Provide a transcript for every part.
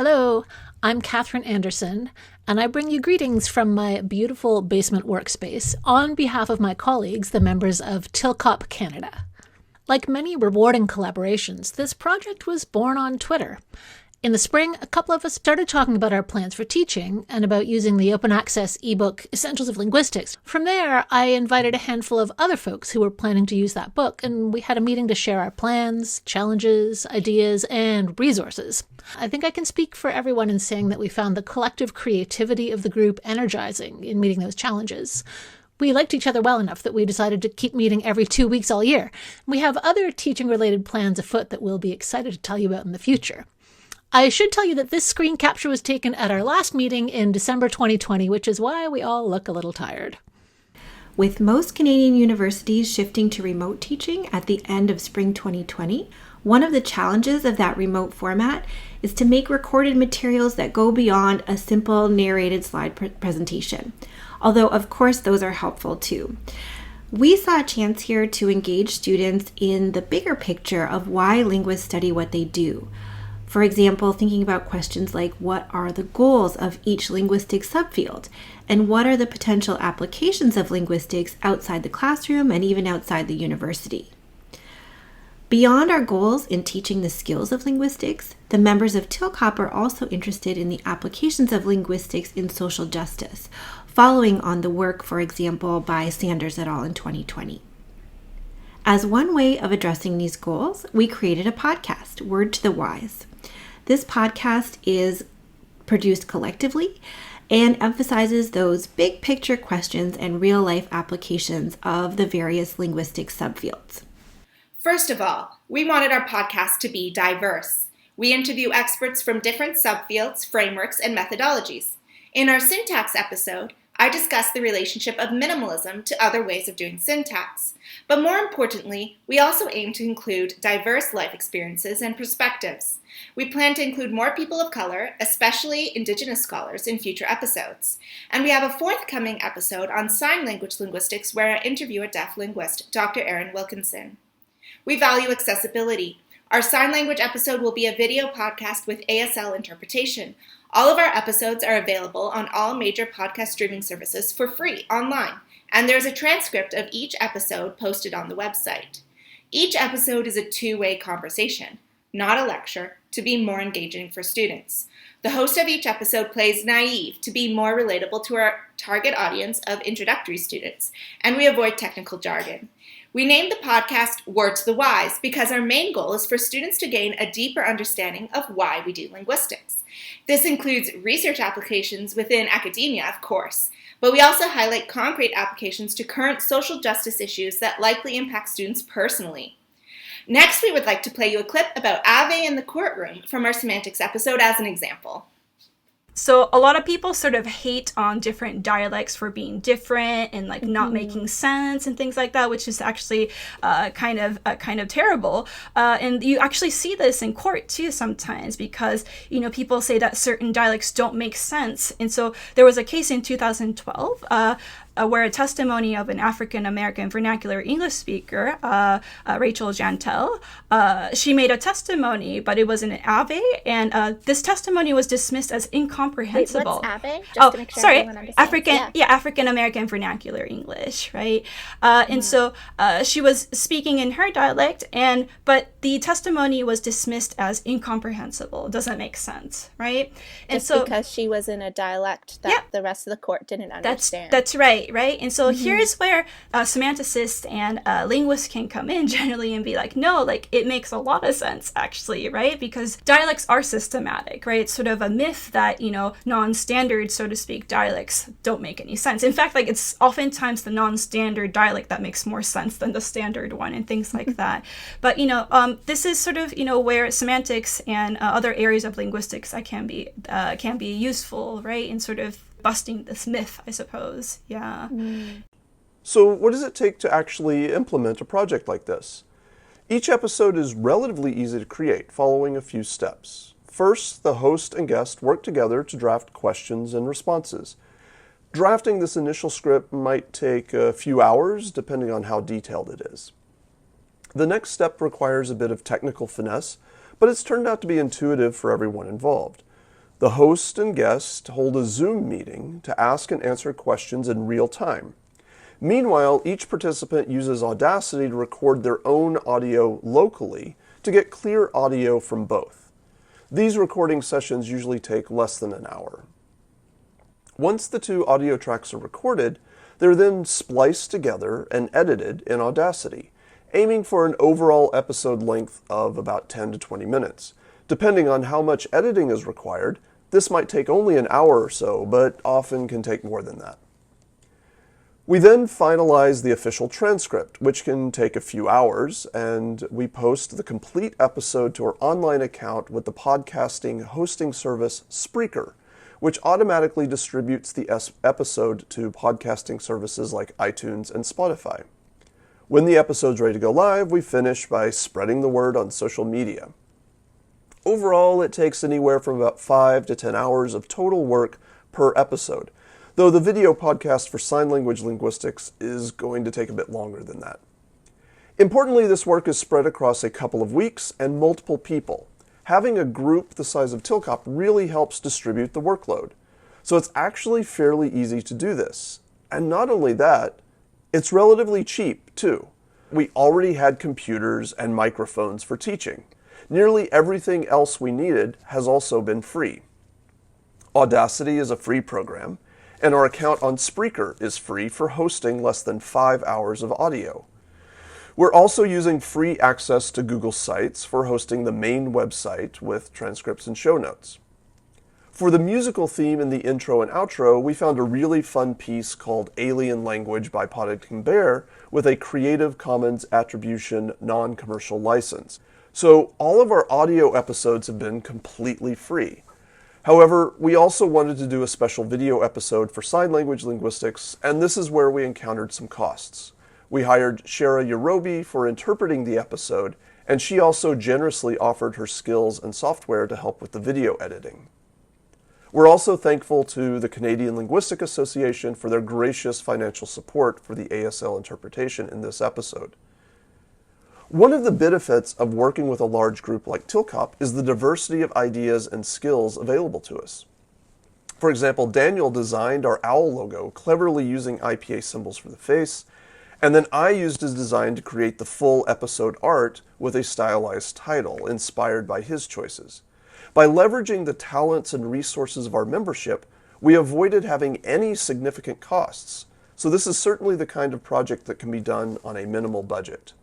Hello, I'm Katherine Anderson, and I bring you greetings from my beautiful basement workspace on behalf of my colleagues, the members of TILCOP Canada. Like many rewarding collaborations, this project was born on Twitter. In the spring, a couple of us started talking about our plans for teaching and about using the open access ebook Essentials of Linguistics. From there, I invited a handful of other folks who were planning to use that book, and we had a meeting to share our plans, challenges, ideas, and resources. I think I can speak for everyone in saying that we found the collective creativity of the group energizing in meeting those challenges. We liked each other well enough that we decided to keep meeting every 2 weeks all year. We have other teaching-related plans afoot that we'll be excited to tell you about in the future. I should tell you that this screen capture was taken at our last meeting in December 2020, which is why we all look a little tired. With most Canadian universities shifting to remote teaching at the end of spring 2020, one of the challenges of that remote format is to make recorded materials that go beyond a simple narrated slide presentation. Although, of course, those are helpful too. We saw a chance here to engage students in the bigger picture of why linguists study what they do. For example, thinking about questions like what are the goals of each linguistic subfield, and what are the potential applications of linguistics outside the classroom and even outside the university. Beyond our goals in teaching the skills of linguistics, the members of TILCOP are also interested in the applications of linguistics in social justice, following on the work, for example, by Sanders et al. In 2020. As one way of addressing these goals, we created a podcast, Word to the Wise. This podcast is produced collectively and emphasizes those big picture questions and real life applications of the various linguistic subfields. First of all, we wanted our podcast to be diverse. We interview experts from different subfields, frameworks, and methodologies. In our syntax episode, I discussed the relationship of minimalism to other ways of doing syntax. But more importantly, we also aim to include diverse life experiences and perspectives. We plan to include more people of color, especially Indigenous scholars, in future episodes. And we have a forthcoming episode on sign language linguistics where I interview a deaf linguist, Dr. Erin Wilkinson. We value accessibility. Our sign language episode will be a video podcast with ASL interpretation. All of our episodes are available on all major podcast streaming services for free online, and there's a transcript of each episode posted on the website. Each episode is a two-way conversation, not a lecture, to be more engaging for students. The host of each episode plays naive to be more relatable to our target audience of introductory students, and we avoid technical jargon. We named the podcast Word to the Wise because our main goal is for students to gain a deeper understanding of why we do linguistics. This includes research applications within academia, of course, but we also highlight concrete applications to current social justice issues that likely impact students personally. Next, we would like to play you a clip about Ave in the courtroom from our semantics episode as an example. So a lot of people sort of hate on different dialects for being different and not making sense and things like that, which is actually kind of terrible. And you actually see this in court too sometimes because people say that certain dialects don't make sense. And so there was a case in 2012 where a testimony of an African-American vernacular English speaker, Rachel Jantel, she made a testimony, but it was an Ave, and this testimony was dismissed as incomprehensible. Wait, what's Ave? Just to make sure everyone understands. African-American vernacular English, right? And so she was speaking in her dialect, but the testimony was dismissed as incomprehensible. It doesn't make sense, right? And so because she was in a dialect that the rest of the court didn't understand. That's right. And so here's where semanticists and linguists can come in generally and be like, no, it makes a lot of sense actually, right? Because dialects are systematic, right? It's sort of a myth that, non-standard, so to speak, dialects don't make any sense. In fact, it's oftentimes the non-standard dialect that makes more sense than the standard one and things like that. But, this is sort of, where semantics and other areas of linguistics that can be useful, right? In sort of busting this myth, I suppose. Yeah. So what does it take to actually implement a project like this? Each episode is relatively easy to create, following a few steps. First, the host and guest work together to draft questions and responses. Drafting this initial script might take a few hours, depending on how detailed it is. The next step requires a bit of technical finesse, but it's turned out to be intuitive for everyone involved. The host and guest hold a Zoom meeting to ask and answer questions in real time. Meanwhile, each participant uses Audacity to record their own audio locally to get clear audio from both. These recording sessions usually take less than an hour. Once the two audio tracks are recorded, they're then spliced together and edited in Audacity, aiming for an overall episode length of about 10 to 20 minutes. Depending on how much editing is required, this might take only an hour or so, but often can take more than that. We then finalize the official transcript, which can take a few hours, and we post the complete episode to our online account with the podcasting hosting service Spreaker, which automatically distributes the episode to podcasting services like iTunes and Spotify. When the episode's ready to go live, we finish by spreading the word on social media. Overall, it takes anywhere from about 5 to 10 hours of total work per episode, though the video podcast for sign language linguistics is going to take a bit longer than that. Importantly, this work is spread across a couple of weeks and multiple people. Having a group the size of Tilcop really helps distribute the workload. So it's actually fairly easy to do this. And not only that, it's relatively cheap too. We already had computers and microphones for teaching. Nearly everything else we needed has also been free. Audacity is a free program, and our account on Spreaker is free for hosting less than 5 hours of audio. We're also using free access to Google Sites for hosting the main website with transcripts and show notes. For the musical theme in the intro and outro, we found a really fun piece called Alien Language by Poddington Bear with a Creative Commons Attribution non-commercial license. So all of our audio episodes have been completely free. However, we also wanted to do a special video episode for sign language linguistics, and this is where we encountered some costs. We hired Shara Yarobi for interpreting the episode, and she also generously offered her skills and software to help with the video editing. We're also thankful to the Canadian Linguistic Association for their gracious financial support for the ASL interpretation in this episode. One of the benefits of working with a large group like Tilcop is the diversity of ideas and skills available to us. For example, Daniel designed our owl logo, cleverly using IPA symbols for the face, and then I used his design to create the full episode art with a stylized title inspired by his choices. By leveraging the talents and resources of our membership, we avoided having any significant costs. So this is certainly the kind of project that can be done on a minimal budget.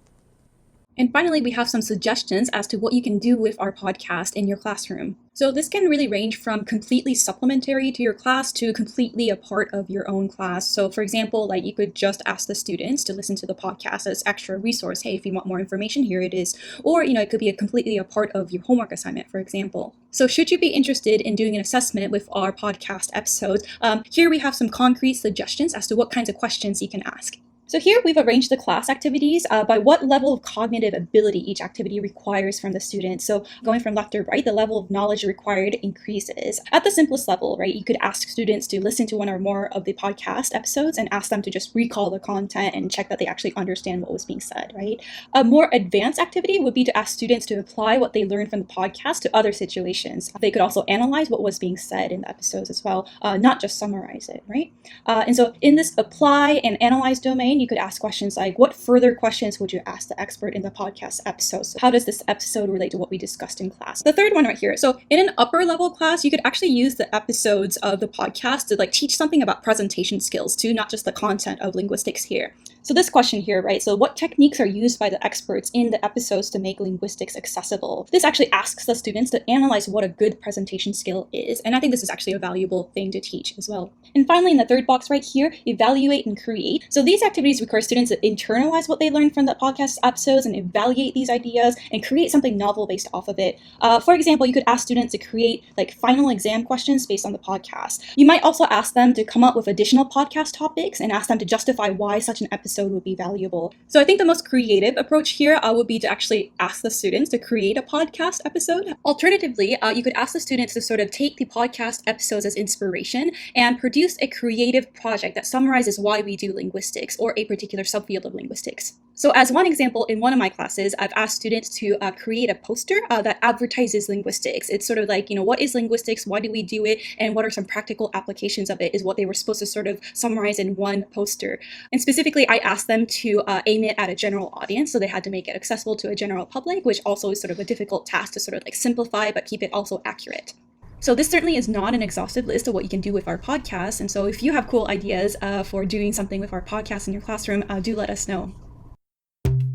And finally, we have some suggestions as to what you can do with our podcast in your classroom. So this can really range from completely supplementary to your class to completely a part of your own class. So for example, like you could just ask the students to listen to the podcast as extra resource. Hey, if you want more information, here it is. Or, it could be completely a part of your homework assignment, for example. So should you be interested in doing an assessment with our podcast episodes, here we have some concrete suggestions as to what kinds of questions you can ask. So here we've arranged the class activities by what level of cognitive ability each activity requires from the student. So going from left to right, the level of knowledge required increases. At the simplest level, right, you could ask students to listen to one or more of the podcast episodes and ask them to just recall the content and check that they actually understand what was being said, right? A more advanced activity would be to ask students to apply what they learned from the podcast to other situations. They could also analyze what was being said in the episodes as well, not just summarize it, right? And so in this apply and analyze domain, you could ask questions like, what further questions would you ask the expert in the podcast episode? So how does this episode relate to what we discussed in class? The third one right here. So in an upper level class, you could actually use the episodes of the podcast to teach something about presentation skills too, not just the content of linguistics here. So this question here, right? So what techniques are used by the experts in the episodes to make linguistics accessible? This actually asks the students to analyze what a good presentation skill is. And I think this is actually a valuable thing to teach as well. And finally, in the third box right here, evaluate and create. So these activities require students to internalize what they learned from the podcast episodes and evaluate these ideas and create something novel based off of it. For example, you could ask students to create final exam questions based on the podcast. You might also ask them to come up with additional podcast topics and ask them to justify why such an episode would be valuable. So I think the most creative approach here would be to actually ask the students to create a podcast episode. Alternatively, you could ask the students to sort of take the podcast episodes as inspiration and produce a creative project that summarizes why we do linguistics or a particular subfield of linguistics. So as one example, in one of my classes, I've asked students to create a poster that advertises linguistics. It's sort of like, what is linguistics? Why do we do it? And what are some practical applications of it is what they were supposed to sort of summarize in one poster. And specifically, I asked them to aim it at a general audience. So they had to make it accessible to a general public, which also is sort of a difficult task to sort of like simplify, but keep it also accurate. So this certainly is not an exhaustive list of what you can do with our podcast. And so if you have cool ideas for doing something with our podcast in your classroom, do let us know.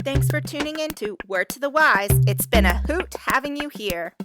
Thanks for tuning in to Word to the Wise. It's been a hoot having you here.